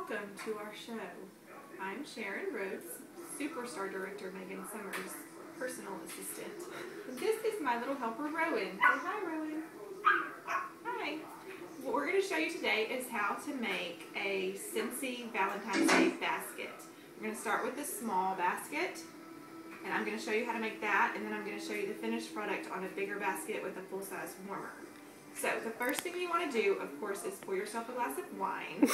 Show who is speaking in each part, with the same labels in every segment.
Speaker 1: Welcome to our show. I'm Sharon Rhodes, Superstar Director Megan Summers' personal assistant. And this is my little helper, Rowan. Say hi, Rowan. Hi. What we're going to show you today is how to make a Scentsy Valentines Basket. We're going to start with the small basket, and I'm going to show you how to make that, and then I'm going to show you the finished product on a bigger basket with a full-size warmer. So the first thing you want to do, of course, is pour yourself a glass of wine.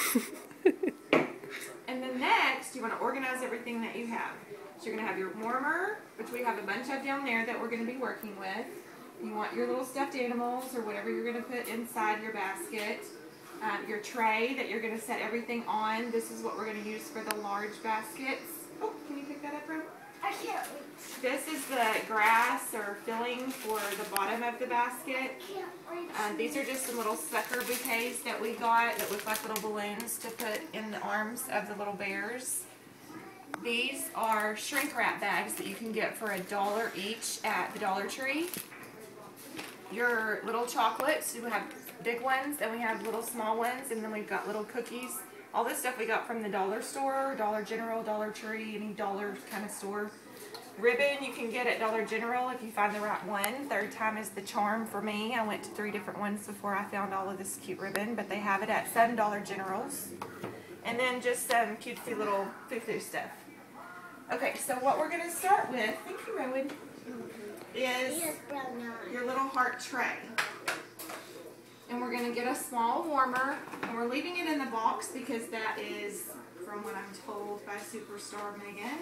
Speaker 1: And then next, you want to organize everything that you have. So you're going to have your warmer, which we have a bunch of down there that we're going to be working with. You want your little stuffed animals or whatever you're going to put inside your basket. Your tray that you're going to set everything on. This is what we're going to use for the large baskets. Oh, can you pick that up, Ro?
Speaker 2: I can't reach.
Speaker 1: This is the grass or filling for the bottom of the basket.
Speaker 2: I can't reach.
Speaker 1: These are just some little sucker bouquets that we got that look like little balloons to put in the arms of the little bears. These are shrink wrap bags that you can get for $1 each at the Dollar Tree. Your little chocolates, we have big ones and we have little small ones, and then we've got little cookies. All this stuff we got from the dollar store, Dollar General, Dollar Tree, any dollar kind of store. Ribbon you can get at Dollar General if you find the right one. Third time is the charm for me. I went to 3 different ones before I found all of this cute ribbon, but they have it at some Dollar Generals. And then just some cutesy little foo-foo stuff. Okay, so what we're going to start with, thank you, Rowan, is your little heart tray. And we're going to get a small warmer, and we're leaving it in the box because that is, from what I'm told by Superstar Megan,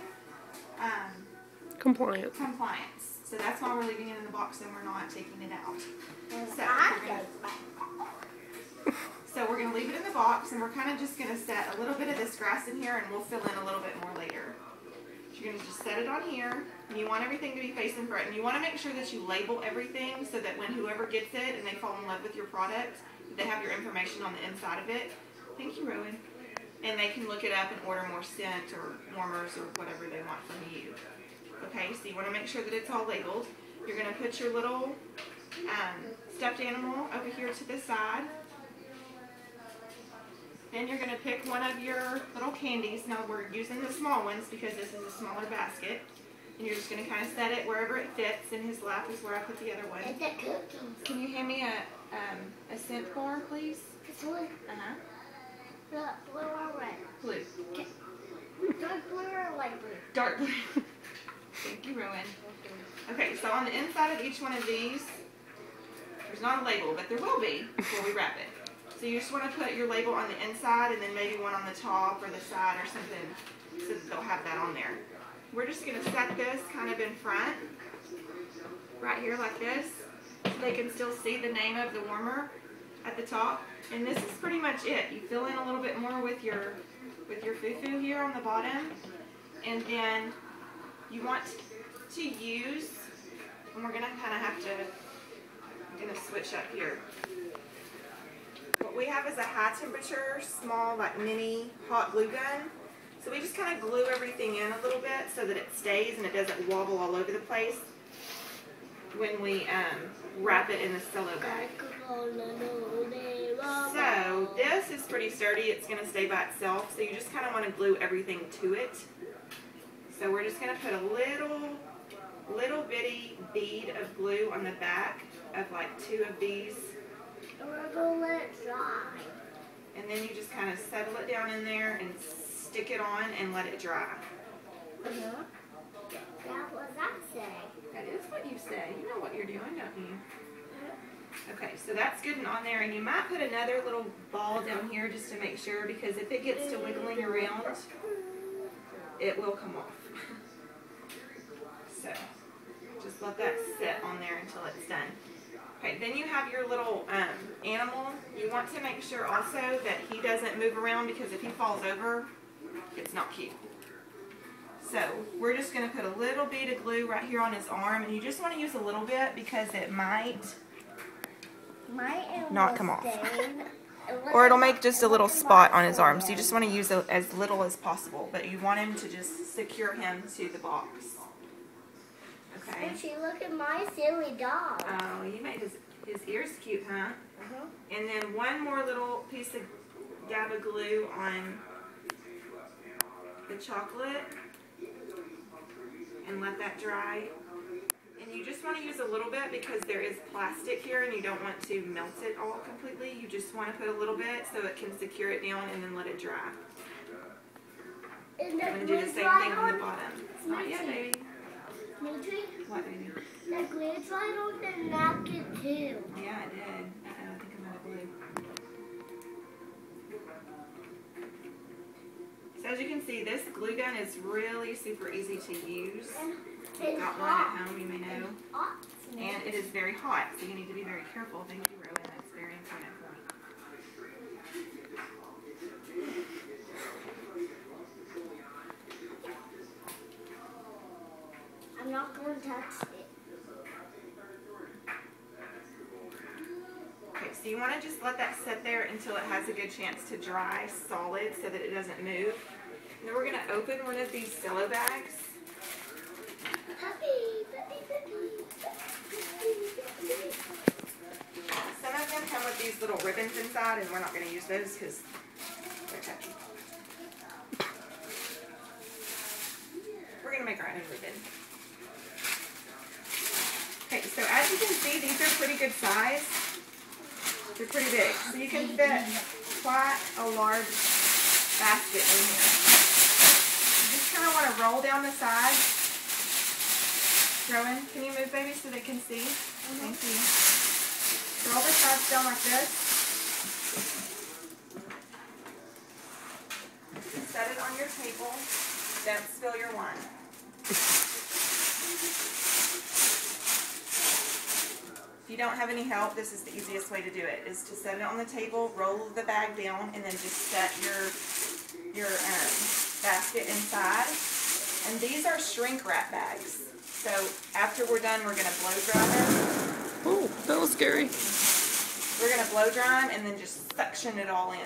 Speaker 3: compliance.
Speaker 1: So that's why we're leaving it in the box and we're not taking it out. So we're going to leave it in the box, and we're kind of just going to set a little bit of this grass in here, and we'll fill in a little bit more later. You're going to just set it on here, and you want everything to be facing front, and you want to make sure that you label everything so that when whoever gets it and they fall in love with your product, they have your information on the inside of it. Thank you, Rowan. And they can look it up and order more scent or warmers or whatever they want from you. Okay, so you want to make sure that it's all labeled. You're going to put your little stuffed animal over here to the side. Then you're going to pick one of your little candies. Now we're using the small ones because this is a smaller basket. And you're just going to kind of set it wherever it fits. In his lap is where I put the other one.
Speaker 2: It's a cookie.
Speaker 1: Can you hand me a scent bar, please?
Speaker 2: This one?
Speaker 1: Uh-huh.
Speaker 2: Blue or red?
Speaker 1: Blue.
Speaker 2: Okay. Dark blue or light blue?
Speaker 1: Dark blue. Thank you, Rowan. Okay, so on the inside of each one of these, there's not a label, but there will be before we wrap it. So you just want to put your label on the inside and then maybe one on the top or the side or something so that they'll have that on there. We're just going to set this kind of in front, right here like this, so they can still see the name of the warmer at the top. And this is pretty much it. You fill in a little bit more with your foo-foo here on the bottom, and then you want to use, and we're going to kind of have to, I'm going to switch up here. What we have is a high temperature, small, like mini hot glue gun. So we just kind of glue everything in a little bit so that it stays and it doesn't wobble all over the place when we wrap it in the cello bag. So this is pretty sturdy. It's going to stay by itself. So you just kind of want to glue everything to it. So we're just going to put a little bitty bead of glue on the back of like 2 of these.
Speaker 2: We're going to let it dry.
Speaker 1: And then you just kind of settle it down in there and stick it on and let it dry.
Speaker 2: That's what I say.
Speaker 1: That is what you say. You know what you're doing, don't you? Okay, so that's good and on there. And you might put another little ball down here just to make sure, because if it gets to wiggling around, it will come off. So just let that sit on there until it's done. Okay, then you have your little animal. You want to make sure also that he doesn't move around, because if he falls over, it's not cute. So we're just going to put a little bead of glue right here on his arm, and you just want to use a little bit because it might not come off. Or it'll make just a little spot on his arm, so you just want to use as little as possible, but you want him to just secure him to the box. Okay.
Speaker 2: She look at my silly dog.
Speaker 1: Oh, you made his ears cute, huh? And then one more little piece of dab of glue on the chocolate and let that dry. And you just want to use a little bit because there is plastic here and you don't want to melt it all completely. You just want to put a little bit so it can secure it down and then let it dry. I'm going to do the same thing on the bottom. Not yet, baby. What, baby?
Speaker 2: The glue dried on the napkin too.
Speaker 1: Yeah, I did. I think I'm out of glue. So as you can see, this glue gun is really super easy to use. You've got one at home, you may know. And it is very hot, so you need to be very careful. Thank you, Rowan. That's very important for me.
Speaker 2: I'm not going to touch it.
Speaker 1: Okay, so you want to just let that sit there until it has a good chance to dry solid so that it doesn't move. And then we're going to open one of these Cello bags. Some of them come with these little ribbons inside, and we're not going to use those because they're touchy. We're going to make our own ribbon. Okay, so as you can see, these are pretty good size. They're pretty big. So you can fit quite a large basket in here. You just kind of want to roll down the sides. Rowan, can you move, baby, so they can see? Thank you. Roll the sides down like this. Set it on your table. Don't spill your wine. If you don't have any help, this is the easiest way to do it, is to set it on the table, roll the bag down, and then just set your basket inside. And these are shrink wrap bags. So after we're done, we're going to blow dry them.
Speaker 3: Oh, that was scary.
Speaker 1: We're going to blow dry them and then just suction it all in.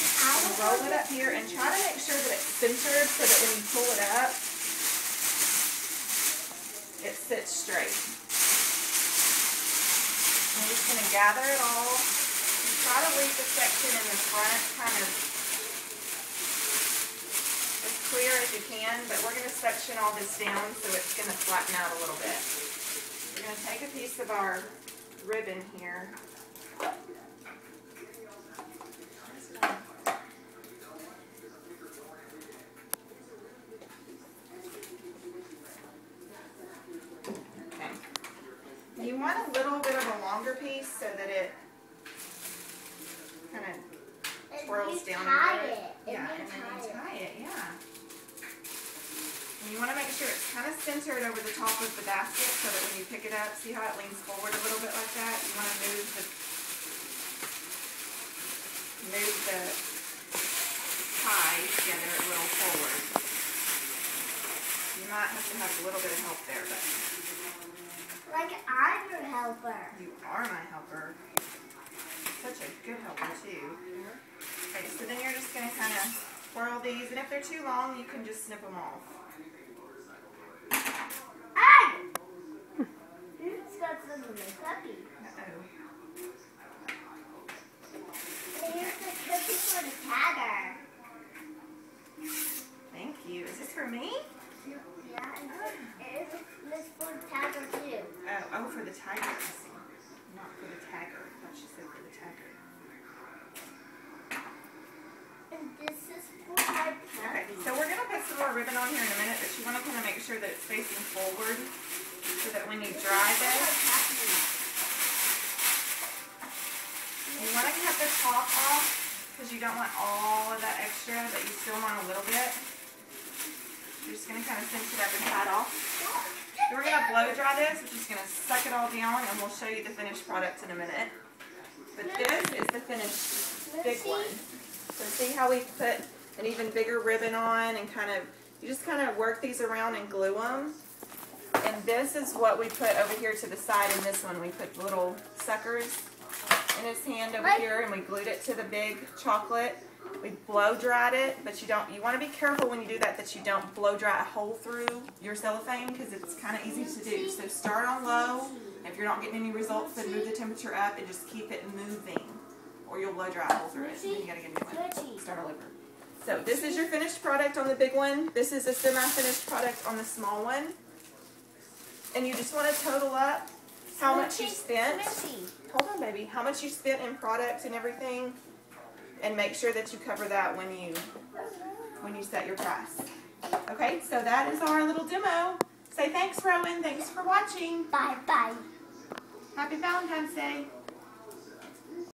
Speaker 1: And roll it up here and try to make sure that it's centered so that when you pull it up, it sits straight. I'm just going to gather it all. Try to leave the section in the front kind of as clear as you can, but we're going to section all this down so it's going to flatten out a little bit. We're going to take a piece of our ribbon here. You want a little bit of a longer piece so that it kind of twirls down a bit. Yeah, and then you tie it, yeah. And you want to make sure it's kind of centered over the top of the basket so that when you pick it up, see how it leans forward a little bit like that? You want to move the tie together a little forward. You might have to have a little bit of help there, but...
Speaker 2: Like I'm your helper.
Speaker 1: You are my helper. Such a good helper too. Okay, so then you're just going to kind of twirl these, and if they're too long, you can just snip them off.
Speaker 2: Hey! You just got some of my cookie.
Speaker 1: Uh-oh.
Speaker 2: Here's the cookie for the tagger.
Speaker 1: Thank you. Is this for me?
Speaker 2: Yeah, it's this for the tagger too.
Speaker 1: Oh, for the tiger. I see. Not for the tagger. I thought she said for the tagger.
Speaker 2: And this is for my puppy.
Speaker 1: Okay, so we're going to put some more ribbon on here in a minute, but you want to kind of make sure that it's facing forward so that when you dry this, you want to cut the top off because you don't want all of that extra, but you still want a little bit. You're just going to kind of cinch it up and tie it off. So we're going to blow dry this, which is going to suck it all down, and we'll show you the finished product in a minute. But this is the finished big one. So see how we put an even bigger ribbon on and kind of, you just kind of work these around and glue them. And this is what we put over here to the side in this one. We put little suckers in his hand over here, and we glued it to the big chocolate. We blow dried it, but you want to be careful when you do that you don't blow dry a hole through your cellophane because it's kind of easy to do. So start on low. If you're not getting any results, then move the temperature up and just keep it moving. or you'll blow dry all through it. And then you gotta get a new one.
Speaker 2: Switchy.
Speaker 1: Start all over. So this is your finished product on the big one. This is a semi-finished product on the small one. And you just want to total up how much you spent. Hold on, baby. How much you spent in product and everything, and make sure that you cover that when you set your price. Okay, so that is our little demo. Say thanks, Rowan. Thanks for watching.
Speaker 2: Bye-bye.
Speaker 1: Happy Valentine's Day.